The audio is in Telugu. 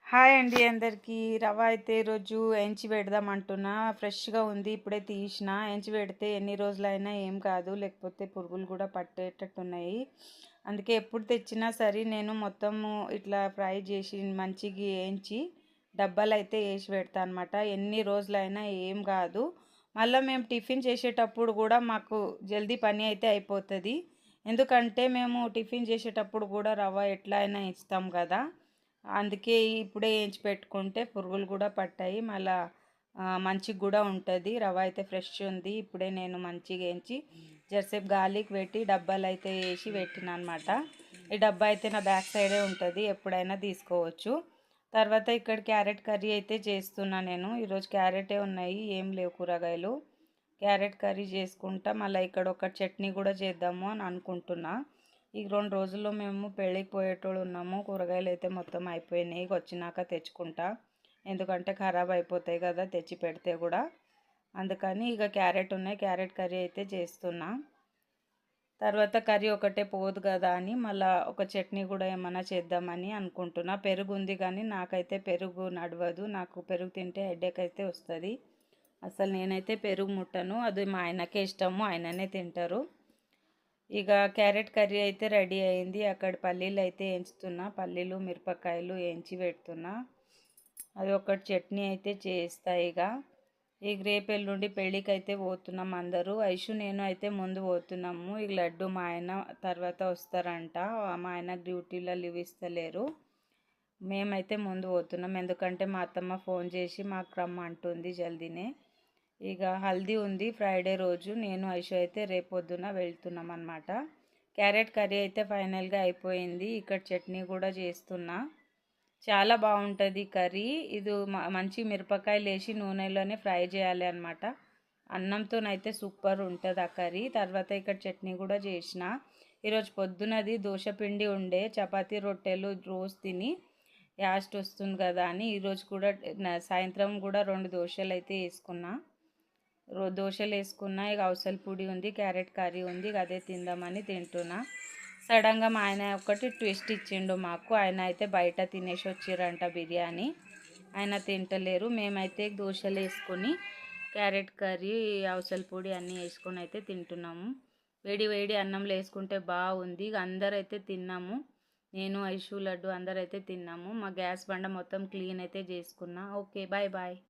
హాయ్ అండి అందరికీ. రవ అయితే ఈరోజు ఎంచి పెడదాం అంటున్నా. ఫ్రెష్‌గా ఉంది. ఇప్పుడే తీసిన. ఎంచి పెడితే ఎన్ని రోజులైనా ఏం కాదు. లేకపోతే పురుగులు కూడా పట్టేటట్టున్నాయి. అందుకే ఎప్పుడు తెచ్చినా సరే నేను మొత్తము ఇట్లా ఫ్రై చేసి మంచిగా ఏంచి డబ్బాలైతే వేసి పెడతా అనమాట. ఎన్ని రోజులైనా ఏం కాదు. మళ్ళీ మేము టిఫిన్ చేసేటప్పుడు కూడా మాకు జల్దీ పని అయితే అయిపోతుంది. ఎందుకంటే మేము టిఫిన్ చేసేటప్పుడు కూడా రవ ఎట్లా అయినా ఇస్తాం కదా. అందుకే ఇప్పుడే ఏంచి పెట్టుకుంటే పురుగులు కూడా పట్టాయి. మళ్ళా మంచిగా కూడా ఉంటుంది. రవ అయితే ఫ్రెష్ ఉంది. ఇప్పుడే నేను మంచిగా ఏంచి జరసేపు గాలికి పెట్టి డబ్బాలు అయితే వేసి పెట్టిన అనమాట. ఈ డబ్బా అయితే నా బ్యాక్ సైడే ఉంటుంది. ఎప్పుడైనా తీసుకోవచ్చు. తర్వాత ఇక్కడ క్యారెట్ కర్రీ అయితే చేస్తున్నా నేను. ఈరోజు క్యారెటే ఉన్నాయి, ఏం లేవు కూరగాయలు. క్యారెట్ కర్రీ చేసుకుంటా. మళ్ళీ ఇక్కడ ఒక చట్నీ కూడా చేద్దాము అని అనుకుంటున్నా. ఈ 2 రోజుల్లో మేము పెళ్ళికి పోయేటోళ్ళు ఉన్నాము. కూరగాయలు అయితే మొత్తం అయిపోయినాయి. వచ్చినాక తెచ్చుకుంటా. ఎందుకంటే ఖరాబ్ అయిపోతాయి కదా తెచ్చి పెడితే కూడా. అందుకని ఇక క్యారెట్ ఉన్నాయి. క్యారెట్ కర్రీ అయితే చేస్తున్నా. తర్వాత కర్రీ ఒకటే పోదు కదా అని మళ్ళీ ఒక చట్నీ కూడా ఏమైనా చేద్దామని అనుకుంటున్నా. పెరుగు ఉంది కానీ నాకైతే పెరుగు నడవదు. నాకు పెరుగు తింటే హెడేక్ అయితే వస్తుంది. అసలు నేనైతే పెరుగు ముట్టను. అది మా ఆయనకే ఇష్టము, ఆయననే తింటారు. ఇక క్యారెట్ కర్రీ అయితే రెడీ అయింది. అక్కడ పల్లీలు అయితే వేయించుతున్నా. పల్లీలు మిరపకాయలు వేయించి పెడుతున్నా. అది ఒకటి చట్నీ అయితే చేస్తా. ఇక రేపు ఎల్లుండి పెళ్ళికి అయితే పోతున్నాం అందరూ. ఐషు నేను అయితే ముందు పోతున్నాము. ఇక లడ్డు మా ఆయన తర్వాత వస్తారంట. మా ఆయన డ్యూటీలో లీవ్ ఇస్తలేరు. మేమైతే ముందు పోతున్నాం. ఎందుకంటే మా అత్తమ్మ ఫోన్ చేసి మాకు రమ్మంటుంది జల్దీనే. ఇక హల్దీ ఉంది ఫ్రైడే రోజు. నేను ఐషు అయితే రేపొద్దున వెళ్తున్నాం అన్నమాట. క్యారెట్ కర్రీ అయితే ఫైనల్గా అయిపోయింది. ఇక్కడ చట్నీ కూడా చేస్తున్నా. చాలా బాగుంటుంది కర్రీ. ఇది మంచి మిరపకాయలు వేసి నూనెలోనే ఫ్రై చేయాలి అనమాట. అన్నంతోనైతే సూపర్ ఉంటుంది ఆ కర్రీ. తర్వాత ఇక్కడ చట్నీ కూడా చేసిన. ఈరోజు పొద్దునది దోశ పిండి ఉండే, చపాతీ రొట్టెలు రోజు తిని యాస్ట్ వస్తుంది కదా అని ఈరోజు కూడా సాయంత్రం కూడా 2 దోశలు అయితే వేసుకున్నా. దోశలు వేసుకున్నా. ఇక అవసల పొడి ఉంది, క్యారెట్ కర్రీ ఉంది. ఇక అదే తిందామని తింటున్నా. సడన్గా మా ఆయన ఒకటి ట్విస్ట్ ఇచ్చిండు మాకు. ఆయన అయితే బయట తినేసి వచ్చిరంట బిర్యానీ. ఆయన తింటలేరు. మేమైతే దోశలు వేసుకొని క్యారెట్ కర్రీ అవసల పొడి అన్నీ వేసుకొని అయితే తింటున్నాము. వేడి వేడి అన్నంలో వేసుకుంటే బాగుంది. ఇక అందరైతే తిన్నాము. నేను ఐషు లడ్డు అందరైతే తిన్నాము. మా గ్యాస్ బండ మొత్తం క్లీన్ అయితే చేసుకున్నా. Okay, bye bye.